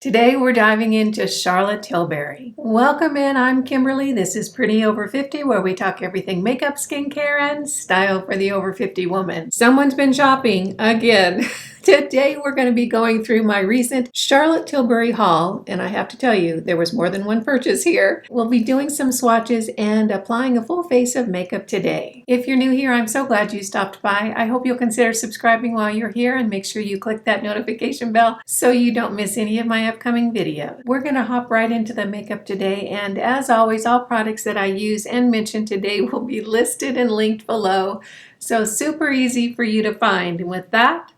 Today we're diving into Charlotte Tilbury. Welcome in, I'm Kimberly. This is Pretty Over 50, where we talk everything makeup, skincare, and style for the over 50 woman. Someone's been shopping again. Today we're going to be going through my recent Charlotte Tilbury haul, and I have to tell you, there was more than one purchase here. We'll be doing some swatches and applying a full face of makeup today. If you're new here, I'm so glad you stopped by. I hope you'll consider subscribing while you're here and make sure you click that notification bell so you don't miss any of my upcoming videos. We're going to hop right into the makeup today, and as always, all products that I use and mention today will be listed and linked below, so super easy for you to find. And with that,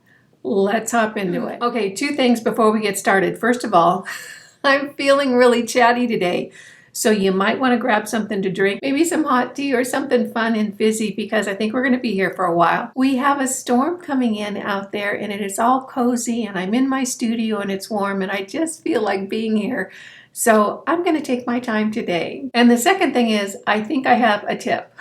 let's hop into it. Okay, two things before we get started. First of all, I'm feeling really chatty today, so you might want to grab something to drink, maybe some hot tea or something fun and fizzy, because I think we're going to be here for a while. We have a storm coming in out there, and it is all cozy, and I'm in my studio and it's warm, and I just feel like being here. So I'm going to take my time today. And the second thing is, I think I have a tip,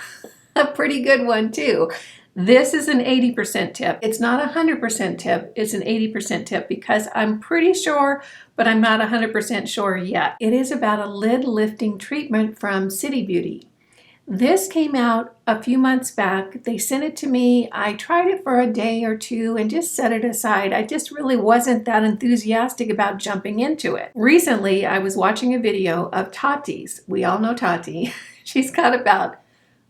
a pretty good one too. This is an 80% tip. It's not a 100% tip, it's an 80% tip because I'm pretty sure, but I'm not 100% sure yet. It is about a lid lifting treatment from City Beauty. This came out a few months back. They sent it to me. I tried it for a day or two and just set it aside. I just really wasn't that enthusiastic about jumping into it. Recently, I was watching a video of Tati's. We all know Tati. She's got about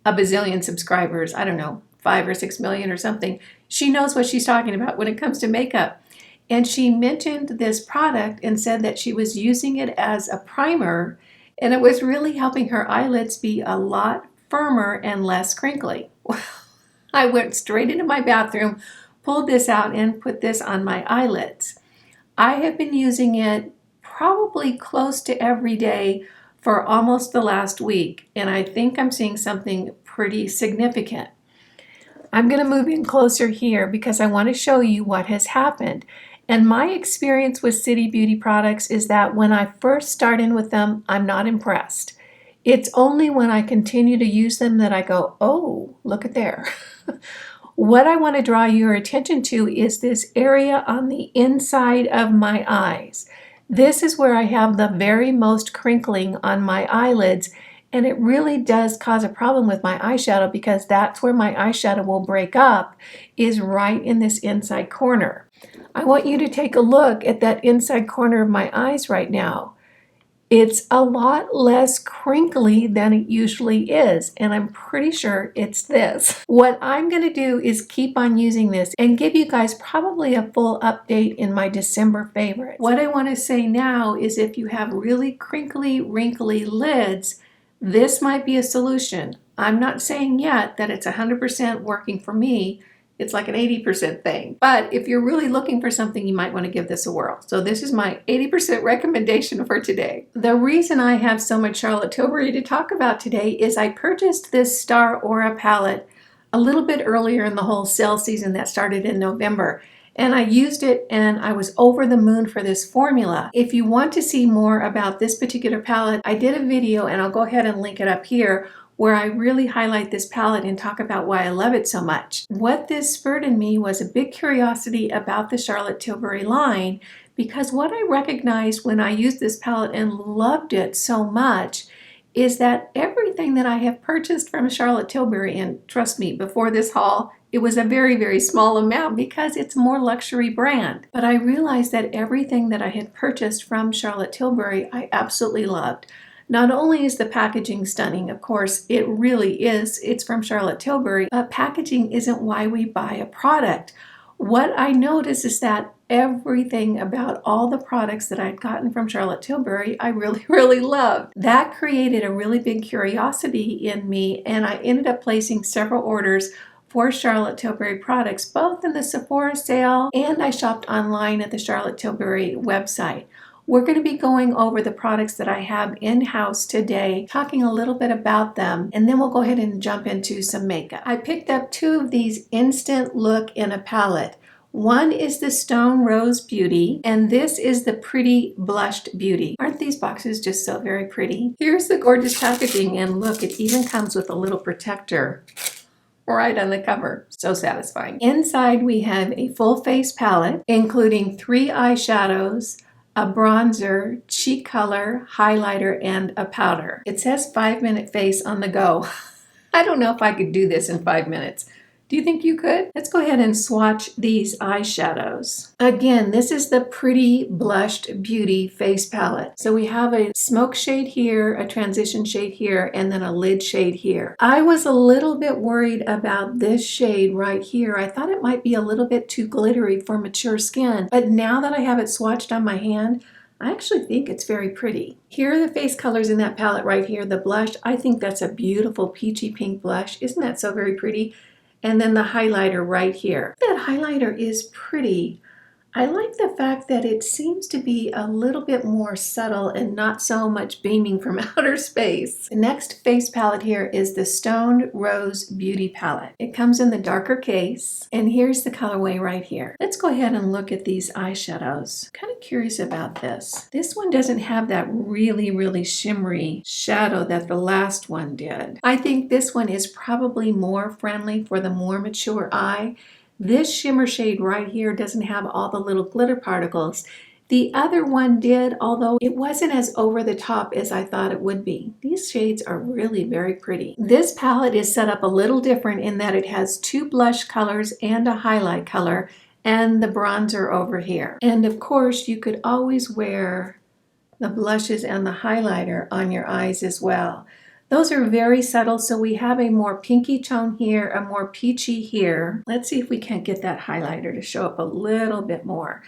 a bazillion subscribers. I don't know, 5 or 6 million or something. She knows what she's talking about when it comes to makeup. And she mentioned this product and said that she was using it as a primer, and it was really helping her eyelids be a lot firmer and less crinkly. I went straight into my bathroom, pulled this out, and put this on my eyelids. I have been using it probably close to every day for almost the last week, and I think I'm seeing something pretty significant. I'm going to move in closer here because I want to show you what has happened. And my experience with City Beauty products is that when I first start in with them, I'm not impressed. It's only when I continue to use them that I go, oh, look at there. What I want to draw your attention to is this area on the inside of my eyes. This is where I have the very most crinkling on my eyelids. And it really does cause a problem with my eyeshadow because that's where my eyeshadow will break up, is right in this inside corner. I want you to take a look at that inside corner of my eyes right now. It's a lot less crinkly than it usually is, and I'm pretty sure it's this. What I'm going to do is keep on using this and give you guys probably a full update in my December favorites. What I want to say now is if you have really crinkly, wrinkly lids, this might be a solution. I'm not saying yet that it's 100% working for me. It's like an 80% thing. But if you're really looking for something, you might want to give this a whirl. So this is my 80% recommendation for today. The reason I have so much Charlotte Tilbury to talk about today is I purchased this Star Aura palette a little bit earlier in the whole sale season that started in November. And I used it and I was over the moon for this formula. If you want to see more about this particular palette, I did a video, and I'll go ahead and link it up here, where I really highlight this palette and talk about why I love it so much. What this spurred in me was a big curiosity about the Charlotte Tilbury line, because what I recognized when I used this palette and loved it so much is that everything that I have purchased from Charlotte Tilbury, and trust me, before this haul, it was a very, very small amount because it's a more luxury brand. But I realized that everything that I had purchased from Charlotte Tilbury, I absolutely loved. Not only is the packaging stunning, of course, it really is, it's from Charlotte Tilbury, but packaging isn't why we buy a product. What I noticed is that everything about all the products that I'd gotten from Charlotte Tilbury, I really, really loved. That created a really big curiosity in me, and I ended up placing several orders for Charlotte Tilbury products, both in the Sephora sale, and I shopped online at the Charlotte Tilbury website. We're going to be going over the products that I have in-house today, talking a little bit about them, and then we'll go ahead and jump into some makeup. I picked up two of these Instant Look in a palette. One is the Stone Rose Beauty, and this is the Pretty Blushed Beauty. Aren't these boxes just so very pretty? Here's the gorgeous packaging, and look, it even comes with a little protector right on the cover. So satisfying. Inside we have a full face palette, including 3 eyeshadows, a bronzer, cheek color, highlighter, and a powder. It says 5-minute face on the go. I don't know if I could do this in 5 minutes. Do you think you could? Let's go ahead and swatch these eyeshadows. Again, this is the Pretty Blushed Beauty face palette. So we have a smoke shade here, a transition shade here, and then a lid shade here. I was a little bit worried about this shade right here. I thought it might be a little bit too glittery for mature skin, but now that I have it swatched on my hand, I actually think it's very pretty. Here are the face colors in that palette right here. The blush, I think that's a beautiful peachy pink blush. Isn't that so very pretty? And then the highlighter right here. That highlighter is pretty. I like the fact that it seems to be a little bit more subtle and not so much beaming from outer space. The next face palette here is the Stoned Rose Beauty Palette. It comes in the darker case, and here's the colorway right here. Let's go ahead and look at these eyeshadows. Kind of curious about this. This one doesn't have that really shimmery shadow that the last one did. I think this one is probably more friendly for the more mature eye. This shimmer shade right here doesn't have all the little glitter particles. The other one did, although it wasn't as over the top as I thought it would be. These shades are really very pretty. This palette is set up a little different in that it has 2 blush colors and a highlight color and the bronzer over here. And of course, you could always wear the blushes and the highlighter on your eyes as well. Those are very subtle, so we have a more pinky tone here, a more peachy here. Let's see if we can't get that highlighter to show up a little bit more.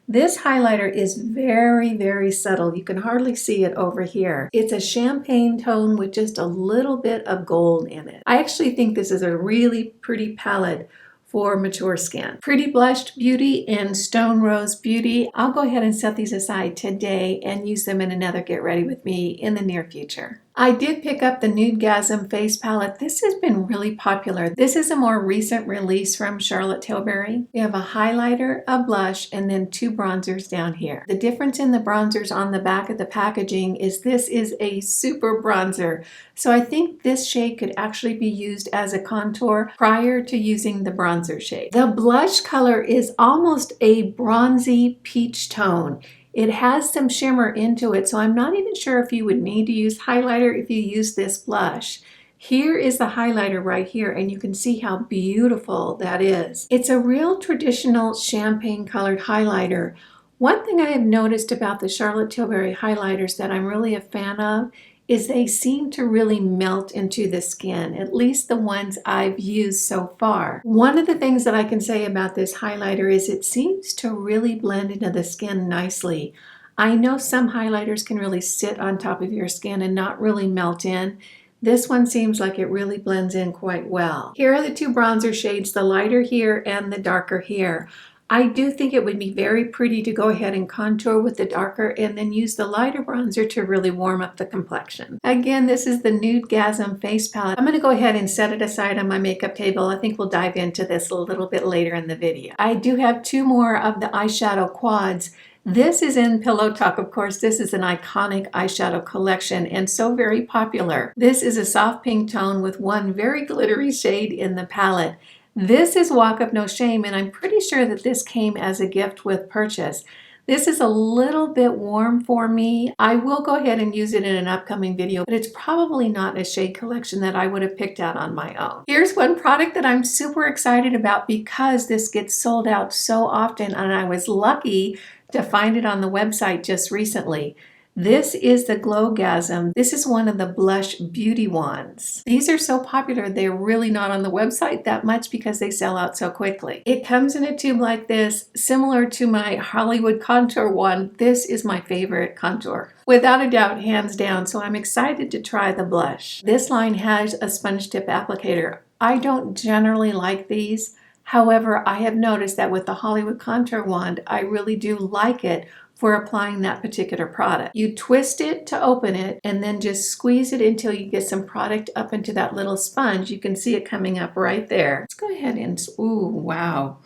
This highlighter is very subtle. You can hardly see it over here. It's a champagne tone with just a little bit of gold in it. I actually think this is a really pretty palette for mature skin. Pretty Blushed Beauty and Stone Rose Beauty. I'll go ahead and set these aside today and use them in another Get Ready With Me in the near future. I did pick up the Nude Gasm face palette. This has been really popular. This is a more recent release from Charlotte Tilbury. We have a highlighter, a blush, and then 2 bronzers down here. The difference in the bronzers on the back of the packaging is this is a super bronzer. So I think this shade could actually be used as a contour prior to using the bronzer shade. The blush color is almost a bronzy peach tone. It has some shimmer into it, so I'm not even sure if you would need to use highlighter if you use this blush. Here is the highlighter right here, and you can see how beautiful that is. It's a real traditional champagne colored highlighter. One thing I have noticed about the Charlotte Tilbury highlighters that I'm really a fan of is they seem to really melt into the skin, at least the ones I've used so far. One of the things that I can say about this highlighter is it seems to really blend into the skin nicely. I know some highlighters can really sit on top of your skin and not really melt in. This one seems like it really blends in quite well. Here are the 2 bronzer shades, the lighter here and the darker here. I do think it would be very pretty to go ahead and contour with the darker and then use the lighter bronzer to really warm up the complexion. Again, this is the Nude Gasm face palette. I'm going to go ahead and set it aside on my makeup table. I think we'll dive into this a little bit later in the video. I do have 2 more of the eyeshadow quads. This is in Pillow Talk, of course. This is an iconic eyeshadow collection and so very popular. This is a soft pink tone with 1 very glittery shade in the palette. This is Walk of No Shame, and I'm pretty sure that this came as a gift with purchase. This is a little bit warm for me. I will go ahead and use it in an upcoming video, but it's probably not a shade collection that I would have picked out on my own. Here's one product that I'm super excited about because this gets sold out so often, and I was lucky to find it on the website just recently. This is the Glogasm. This is one of the blush beauty wands. These are so popular, they're really not on the website that much because they sell out so quickly. It comes in a tube like this, similar to my Hollywood contour wand. This is my favorite contour. Without a doubt, hands down, so I'm excited to try the blush. This line has a sponge tip applicator. I don't generally like these. However, I have noticed that with the Hollywood contour wand, I really do like it for applying that particular product. You twist it to open it and then just squeeze it until you get some product up into that little sponge. You can see it coming up right there. Let's go ahead and, ooh, wow.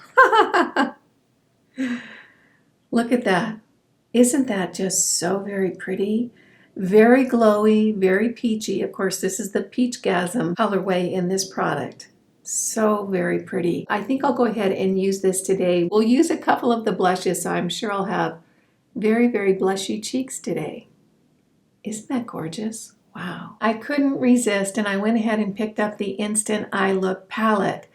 Look at that. Isn't that just so very pretty? Very glowy, very peachy. Of course, this is the Peach Gasm colorway in this product. So very pretty. I think I'll go ahead and use this today. We'll use a couple of the blushes, so I'm sure I'll have Very, very blushy cheeks today. Isn't that gorgeous? Wow. I couldn't resist and I went ahead and picked up the Instant Eye Look palette.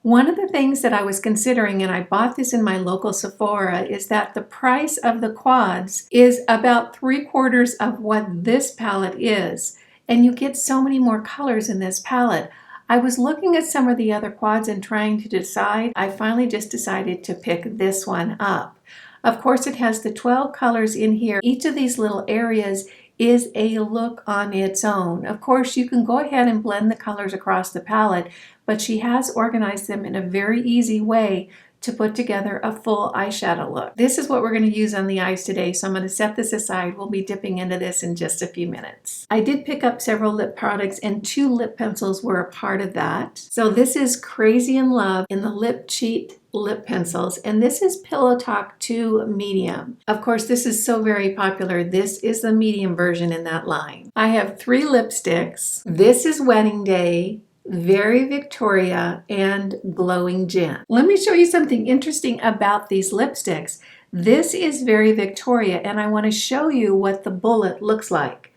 One of the things that I was considering, and I bought this in my local Sephora, is that the price of the quads is about 3/4 of what this palette is. And you get so many more colors in this palette. I was looking at some of the other quads and trying to decide. I finally just decided to pick this one up. Of course, it has the 12 colors in here. Each of these little areas is a look on its own. Of course, you can go ahead and blend the colors across the palette, but she has organized them in a very easy way to put together a full eyeshadow look. This is what we're going to use on the eyes today, so I'm going to set this aside. We'll be dipping into this in just a few minutes. I did pick up several lip products and 2 lip pencils were a part of that. So this is Crazy in Love in the Lip Cheat lip pencils, and this is Pillow Talk 2 medium. Of course, this is so very popular. This is the medium version in that line. I have 3 lipsticks. This is Wedding Day, Very Victoria, and Glowing Gin. Let me show you something interesting about these lipsticks. This is Very Victoria, and I want to show you what the bullet looks like.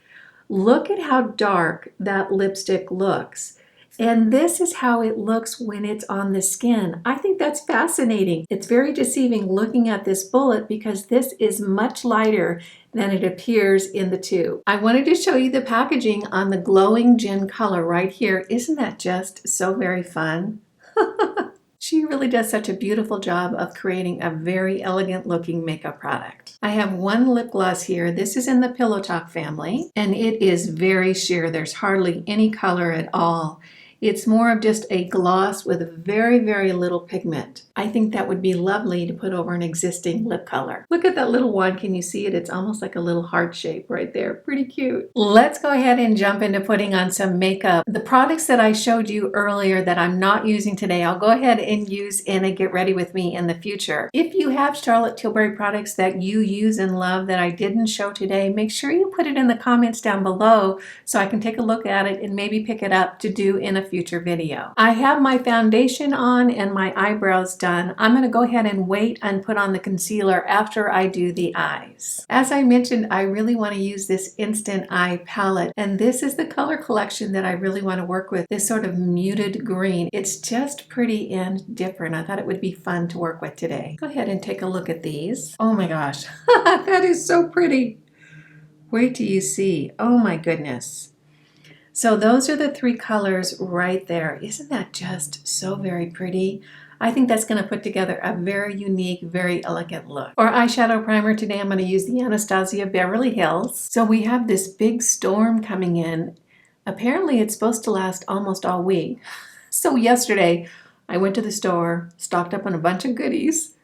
Look at how dark that lipstick looks. And this is how it looks when it's on the skin. I think that's fascinating. It's very deceiving looking at this bullet because this is much lighter than it appears in the tube. I wanted to show you the packaging on the Glowing Gin color right here. Isn't that just so very fun? She really does such a beautiful job of creating a very elegant looking makeup product. I have 1 lip gloss here. This is in the Pillow Talk family, and it is very sheer. There's hardly any color at all. It's more of just a gloss with very, very little pigment. I think that would be lovely to put over an existing lip color. Look at that little one. Can you see it? It's almost like a little heart shape right there. Pretty cute. Let's go ahead and jump into putting on some makeup. The products that I showed you earlier that I'm not using today, I'll go ahead and use in a Get Ready With Me in the future. If you have Charlotte Tilbury products that you use and love that I didn't show today, make sure you put it in the comments down below so I can take a look at it and maybe pick it up to do in a future video. I have my foundation on and my eyebrows done. I'm going to go ahead and wait and put on the concealer after I do the eyes. As I mentioned, I really want to use this Instant Eye palette, and this is the color collection that I really want to work with, this sort of muted green. It's just pretty and different. I thought it would be fun to work with today. Go ahead and take a look at these. Oh my gosh, that is so pretty. Wait till you see. Oh my goodness. So those are the 3 colors right there. Isn't that just so very pretty? I think that's going to put together a very unique, very elegant look. For eyeshadow primer today, I'm going to use the Anastasia Beverly Hills. So we have this big storm coming in. Apparently it's supposed to last almost all week. So yesterday I went to the store, stocked up on a bunch of goodies.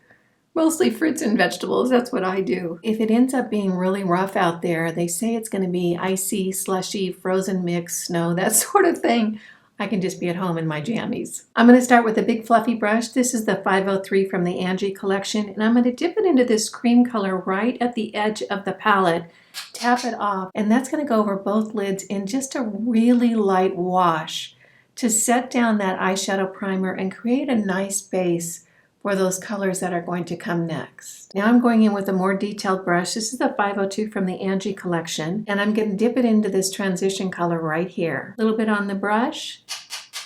Mostly fruits and vegetables, that's what I do. If it ends up being really rough out there, they say it's going to be icy, slushy, frozen mix, snow, that sort of thing. I can just be at home in my jammies. I'm going to start with a big fluffy brush. This is the 503 from the Angie collection, and I'm going to dip it into this cream color right at the edge of the palette, tap it off, and that's going to go over both lids in just a really light wash to set down that eyeshadow primer and create a nice base for those colors that are going to come next. Now I'm going in with a more detailed brush. This is the 502 from the Angie collection, and I'm going to dip it into this transition color right here. A little bit on the brush,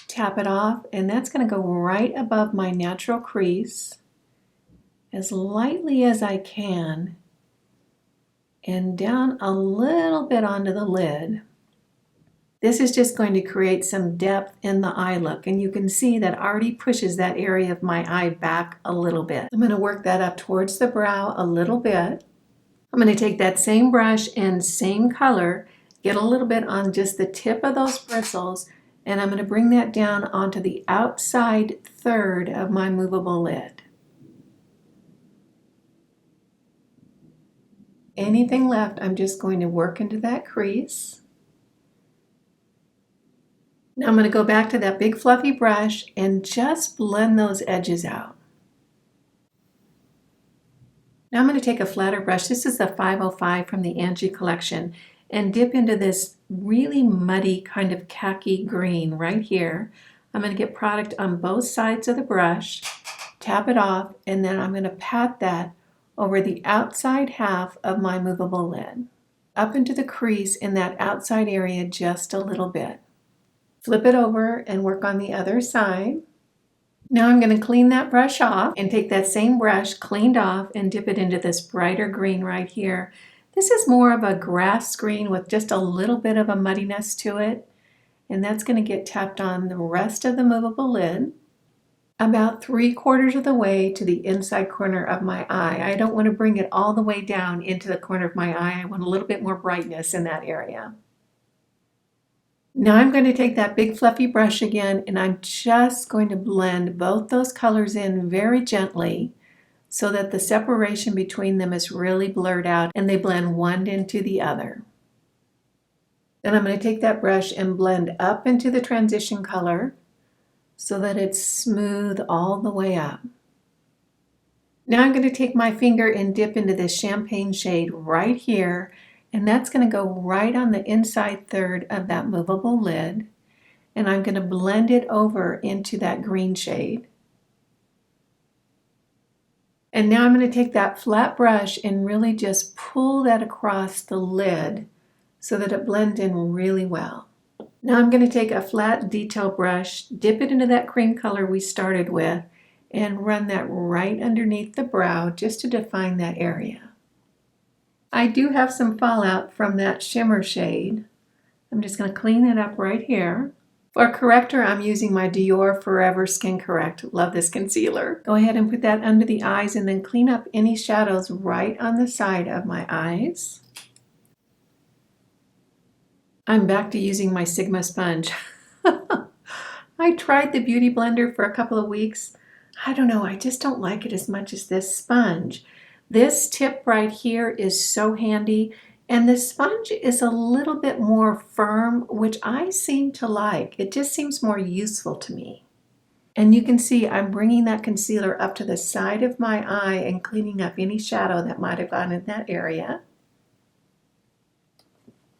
tap it off, and that's going to go right above my natural crease as lightly as I can and down a little bit onto the lid. This is just going to create some depth in the eye look, and you can see that already pushes that area of my eye back a little bit. I'm going to work that up towards the brow a little bit. I'm going to take that same brush and same color, get a little bit on just the tip of those bristles, and I'm going to bring that down onto the outside third of my movable lid. Anything left, I'm just going to work into that crease. Now I'm going to go back to that big fluffy brush and just blend those edges out. Now I'm going to take a flatter brush. This is the 505 from the Angie collection, and dip into this really muddy kind of khaki green right here. I'm going to get product on both sides of the brush, tap it off, and then I'm going to pat that over the outside half of my movable lid, up into the crease in that outside area just a little bit. Flip it over and work on the other side. Now I'm going to clean that brush off and take that same brush cleaned off and dip it into this brighter green right here. This is more of a grass green with just a little bit of a muddiness to it, and that's going to get tapped on the rest of the movable lid, about 3/4 of the way to the inside corner of my eye. I don't want to bring it all the way down into the corner of my eye. I want a little bit more brightness in that area. Now I'm going to take that big fluffy brush again, and I'm just going to blend both those colors in very gently so that the separation between them is really blurred out and they blend one into the other. Then I'm going to take that brush and blend up into the transition color so that it's smooth all the way up. Now I'm going to take my finger and dip into this champagne shade right here, and that's going to go right on the inside third of that movable lid, and I'm going to blend it over into that green shade. And now I'm going to take that flat brush and really just pull that across the lid so that it blends in really well. Now I'm going to take a flat detail brush, dip it into that cream color we started with, and run that right underneath the brow just to define that area. I do have some fallout from that shimmer shade. I'm just going to clean it up right here. For corrector, I'm using my Dior Forever Skin Correct. Love this concealer. Go ahead and put that under the eyes and then clean up any shadows right on the side of my eyes. I'm back to using my Sigma sponge. I tried the Beauty Blender for a couple of weeks. I don't know, I just don't like it as much as this sponge. This tip right here is so handy, and the sponge is a little bit more firm, which I seem to like. It just seems more useful to me. And you can see I'm bringing that concealer up to the side of my eye and cleaning up any shadow that might have gone in that area.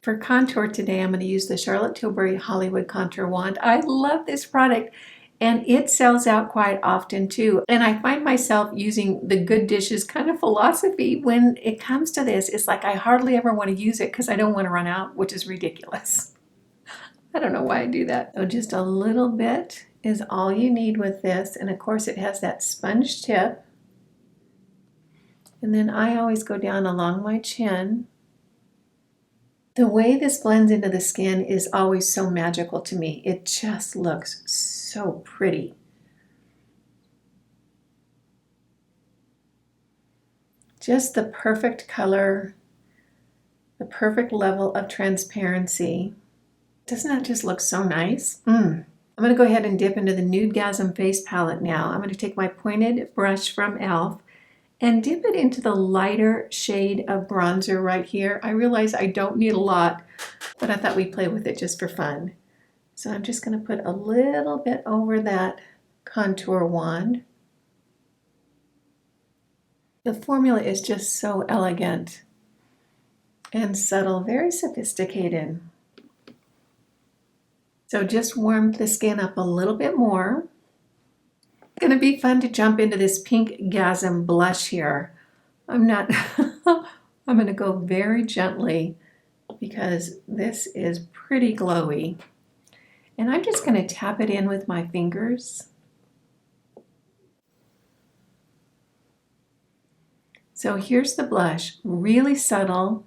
For contour today, I'm going to use the Charlotte Tilbury Hollywood Contour Wand. I love this product, and it sells out quite often too. And I find myself using the good dishes kind of philosophy when it comes to this. It's like I hardly ever want to use it because I don't want to run out, which is ridiculous. I don't know why I do that. So just a little bit is all you need with this. And of course it has that sponge tip. And then I always go down along my chin. The way this blends into the skin is always so magical to me. It just looks so pretty. Just the perfect color, the perfect level of transparency. Doesn't that just look so nice? I'm going to go ahead and dip into the Nude Gasm face palette now. I'm going to take my pointed brush from e.l.f. and dip it into the lighter shade of bronzer right here. I realize I don't need a lot, but I thought we'd play with it just for fun. So I'm just going to put a little bit over that contour wand. The formula is just so elegant and subtle, very sophisticated. So just warm the skin up a little bit more. It's going to be fun to jump into this pink Gasm blush here. I'm going to go very gently because this is pretty glowy. And I'm just going to tap it in with my fingers. So here's the blush, really subtle,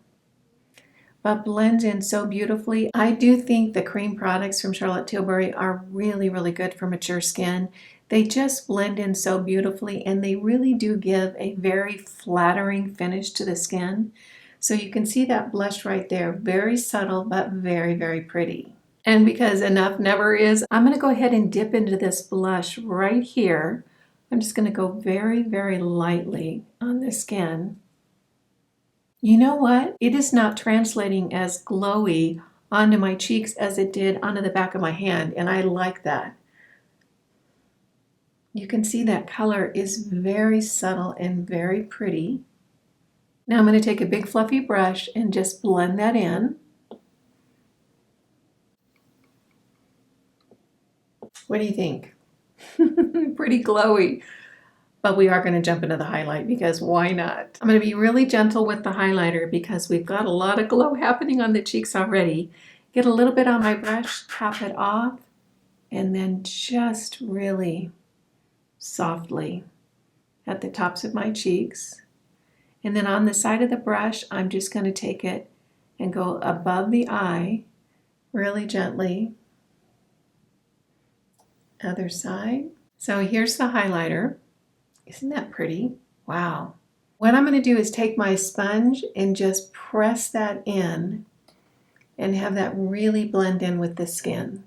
but blends in so beautifully. I do think the cream products from Charlotte Tilbury are really, really good for mature skin. They just blend in so beautifully, and they really do give a very flattering finish to the skin. So you can see that blush right there, very subtle, but very, very pretty. And because enough never is, I'm going to go ahead and dip into this blush right here. I'm just going to go very, very lightly on the skin. You know what? It is not translating as glowy onto my cheeks as it did onto the back of my hand, and I like that. You can see that color is very subtle and very pretty. Now I'm going to take a big fluffy brush and just blend that in. What do you think? Pretty glowy. But we are going to jump into the highlight because why not? I'm going to be really gentle with the highlighter because we've got a lot of glow happening on the cheeks already. Get a little bit on my brush, tap it off, and then just really softly at the tops of my cheeks. And then on the side of the brush, I'm just going to take it and go above the eye really gently. Other side. So here's the highlighter. Isn't that pretty? Wow. What I'm going to do is take my sponge and just press that in and have that really blend in with the skin.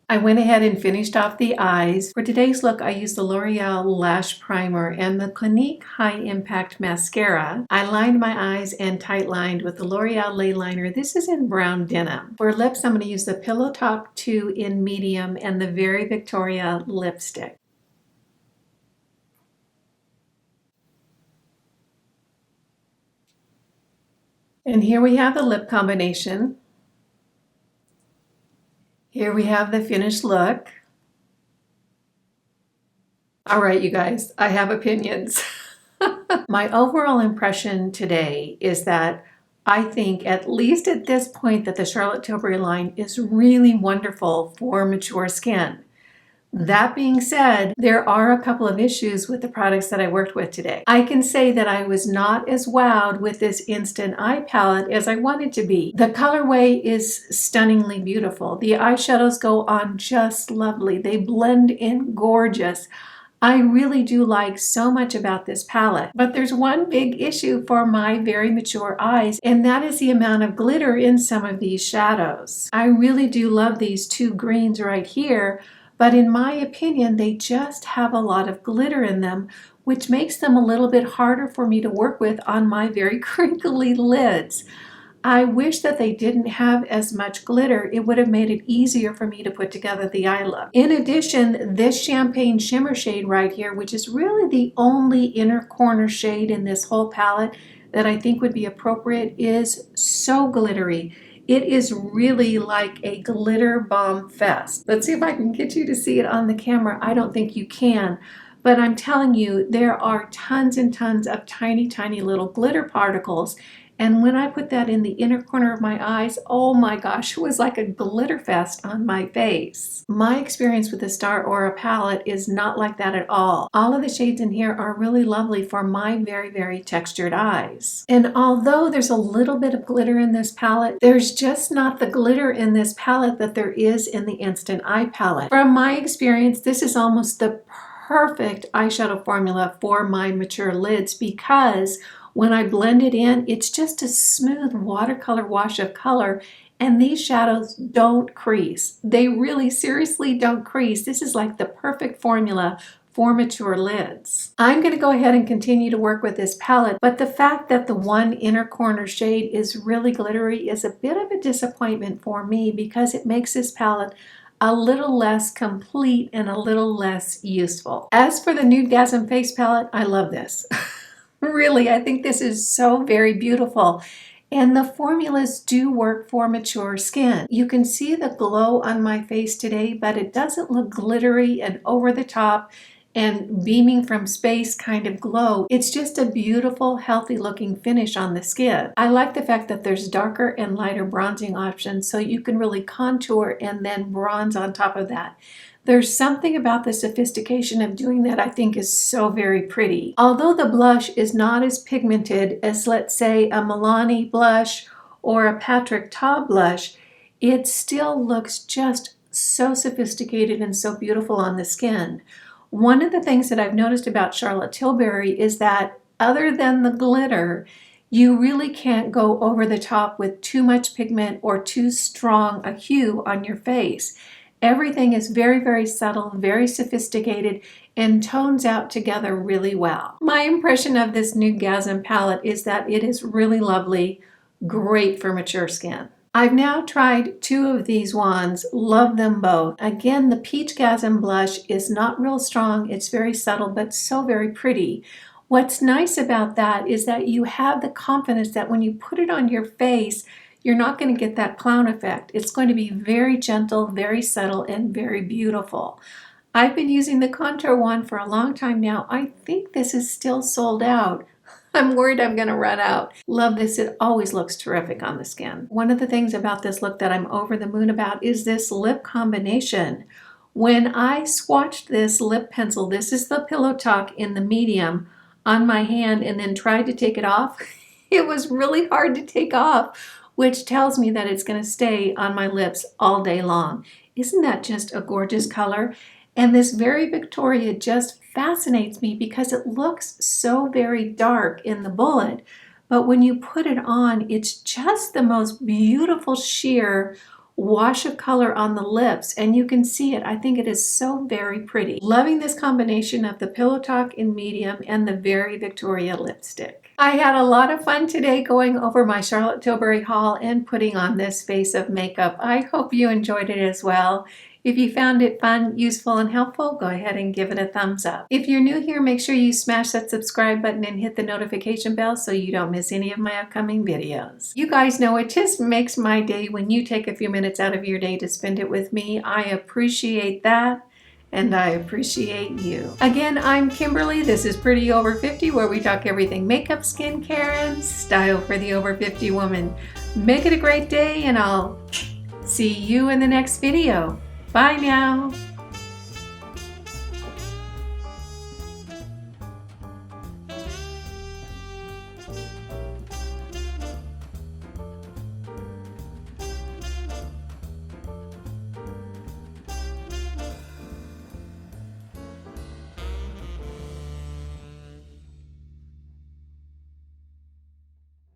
I went ahead and finished off the eyes. For today's look, I used the L'Oreal Lash Primer and the Clinique High Impact Mascara. I lined my eyes and tight lined with the L'Oreal Lay Liner. This is in brown denim. For lips, I'm going to use the Pillow Talk 2 in medium and the Very Victoria lipstick. And here we have the lip combination. Here we have the finished look. All right, you guys, I have opinions. My overall impression today is that I think, at least at this point, that the Charlotte Tilbury line is really wonderful for mature skin. That being said, there are a couple of issues with the products that I worked with today. I can say that I was not as wowed with this Instant Eye palette as I wanted to be. The colorway is stunningly beautiful. The eyeshadows go on just lovely. They blend in gorgeous. I really do like so much about this palette, but there's one big issue for my very mature eyes, and that is the amount of glitter in some of these shadows. I really do love these two greens right here, but in my opinion, they just have a lot of glitter in them, which makes them a little bit harder for me to work with on my very crinkly lids. I wish that they didn't have as much glitter. It would have made it easier for me to put together the eye look. In addition, this Champagne Shimmer shade right here, which is really the only inner corner shade in this whole palette that I think would be appropriate, is so glittery. It is really like a glitter bomb fest. Let's see if I can get you to see it on the camera. I don't think you can, but I'm telling you, there are tons and tons of tiny, tiny little glitter particles. And when I put that in the inner corner of my eyes, oh my gosh, it was like a glitter fest on my face. My experience with the Star Aura palette is not like that at all. All of the shades in here are really lovely for my very, very textured eyes. And although there's a little bit of glitter in this palette, there's just not the glitter in this palette that there is in the Instant Eye palette. From my experience, this is almost the perfect eyeshadow formula for my mature lids because when I blend it in, it's just a smooth watercolor wash of color, and these shadows don't crease. They really seriously don't crease. This is like the perfect formula for mature lids. I'm going to go ahead and continue to work with this palette, but the fact that the one inner corner shade is really glittery is a bit of a disappointment for me because it makes this palette a little less complete and a little less useful. As for the Nude Gasm face palette, I love this. Really, I think this is so very beautiful. And the formulas do work for mature skin. You can see the glow on my face today, but it doesn't look glittery and over the top and beaming from space kind of glow. It's just a beautiful, healthy looking finish on the skin. I like the fact that there's darker and lighter bronzing options so you can really contour and then bronze on top of that. There's something about the sophistication of doing that I think is so very pretty. Although the blush is not as pigmented as, let's say, a Milani blush or a Patrick Ta blush, it still looks just so sophisticated and so beautiful on the skin. One of the things that I've noticed about Charlotte Tilbury is that other than the glitter, you really can't go over the top with too much pigment or too strong a hue on your face. Everything is very, very subtle, very sophisticated, and tones out together really well. My impression of this Nude Gasm palette is that it is really lovely, great for mature skin. I've now tried two of these wands, love them both. Again, the Peach Gasm blush is not real strong, it's very subtle, but so very pretty. What's nice about that is that you have the confidence that when you put it on your face, you're not going to get that clown effect. It's going to be very gentle, very subtle, and very beautiful. I've been using the contour one for a long time now. I think this is still sold out. I'm worried I'm going to run out. Love this. It always looks terrific on the skin. One of the things about this look that I'm over the moon about is this lip combination. When I swatched this lip pencil, this is the Pillow Talk in the medium, on my hand and then tried to take it off, it was really hard to take off, which tells me that it's going to stay on my lips all day long. Isn't that just a gorgeous color? And this Very Victoria just fascinates me because it looks so very dark in the bullet, but when you put it on, it's just the most beautiful sheer wash of color on the lips, and you can see it. I think it is so very pretty. Loving this combination of the Pillow Talk in medium and the Very Victoria lipstick. I had a lot of fun today going over my Charlotte Tilbury haul and putting on this face of makeup. I hope you enjoyed it as well. If you found it fun, useful, and helpful, go ahead and give it a thumbs up. If you're new here, make sure you smash that subscribe button and hit the notification bell so you don't miss any of my upcoming videos. You guys know it just makes my day when you take a few minutes out of your day to spend it with me. I appreciate that, and I appreciate you. Again, I'm Kimberly. This is Pretty Over 50, where we talk everything makeup, skincare, and style for the over 50 woman. Make it a great day, and I'll see you in the next video. Bye now.